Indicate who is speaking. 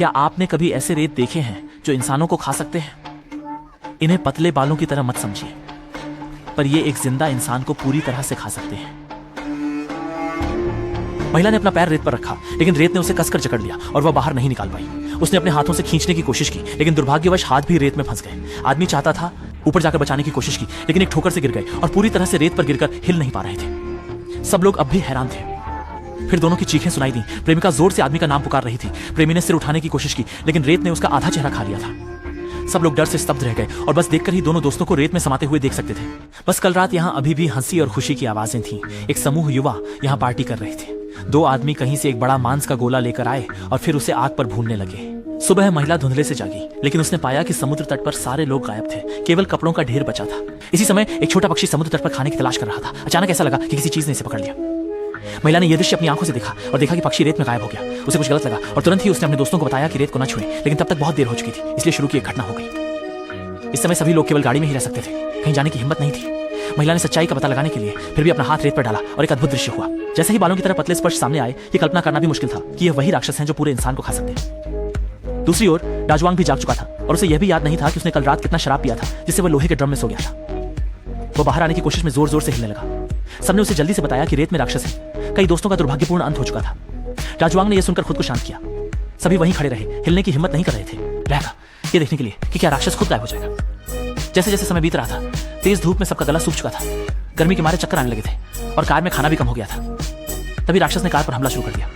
Speaker 1: क्या आपने कभी ऐसे रेत देखे हैं जो इंसानों को खा सकते हैं? इन्हें पतले बालों की तरह मत समझिए, पर ये एक जिंदा इंसान को पूरी तरह से खा सकते हैं। महिला ने अपना पैर रेत पर रखा, लेकिन रेत ने उसे कसकर जकड़ लिया और वह बाहर नहीं निकाल पाई। उसने अपने हाथों से खींचने की कोशिश की, लेकिन दुर्भाग्यवश हाथ भी रेत में फंस गए। आदमी चाहता था ऊपर जाकर बचाने की कोशिश की, लेकिन एक ठोकर से गिर गए और पूरी तरह से रेत पर गिरकर हिल नहीं पा रहे थे। सब लोग अब भी हैरान थे। फिर दोनों की चीखें सुनाई दी। प्रेमिका जोर से आदमी का नाम पुकार रही थी। प्रेमी ने सिर उठाने की कोशिश की, लेकिन रेत ने उसका आधा चेहरा खा लिया था। सब लोग डर से स्तब्ध रह गए और बस देखकर ही दोनों दोस्तों को रेत में समाते हुए देख सकते थे। बस कल रात यहाँ अभी भी हंसी और खुशी की आवाजें थीं। एक समूह युवा यहाँ पार्टी कर रहे थे। दो आदमी कहीं से एक बड़ा मांस का गोला लेकर आए और फिर उसे आग पर भूनने लगे। सुबह महिला धुंधले से जागी, लेकिन उसने पाया कि समुद्र तट पर सारे लोग गायब थे, केवल कपड़ों का ढेर बचा था। इसी समय एक छोटा पक्षी समुद्र तट पर खाने की तलाश कर रहा था। अचानक ऐसा लगा कि किसी चीज ने इसे पकड़ लिया। महिला ने यह दृश्य अपनी आंखों से देखा और देखा कि पक्षी रेत में गायब हो गया। उसे कुछ गलत लगा और तुरंत ही उसने अपने दोस्तों को बताया कि रेत को न छुएं, लेकिन तब तक बहुत देर हो चुकी थी, इसलिए शुरू की एक घटना हो गई। इस समय सभी लोग केवल गाड़ी में ही रह सकते थे, कहीं जाने की हिम्मत नहीं थी। महिला ने सच्चाई का पता लगाने के लिए फिर भी अपना हाथ रेत पर डाला और एक अद्भुत दृश्य हुआ। जैसे ही बालों की तरह पतले स्पर्श सामने आए, ये कल्पना करना भी मुश्किल था कि यह वही राक्षस हैं जो पूरे इंसान को खा सकते हैं। दूसरी ओर डाजुआंग भी जाग चुका था और उसे यह भी याद नहीं था कि उसने कल रात कितना शराब पिया था, जिससे वह लोहे के ड्रम में सो गया था। वो बाहर आने की कोशिश में जोर जोर से हिलने लगा। सबने उसे जल्दी से बताया कि रेत में राक्षस है। कई दोस्तों का दुर्भाग्यपूर्ण अंत हो चुका था। डाजुआंग ने यह सुनकर खुद को शांत किया। सभी वहीं खड़े रहे, हिलने की हिम्मत नहीं कर रहे थे, रहेगा ये देखने के लिए कि क्या राक्षस खुद गायब हो जाएगा। जैसे जैसे समय बीत रहा था, तेज धूप में सबका गला सूख चुका था। गर्मी के मारे चक्कर आने लगे थे और कार में खाना भी कम हो गया था। तभी राक्षस ने कार पर हमला शुरू कर दिया।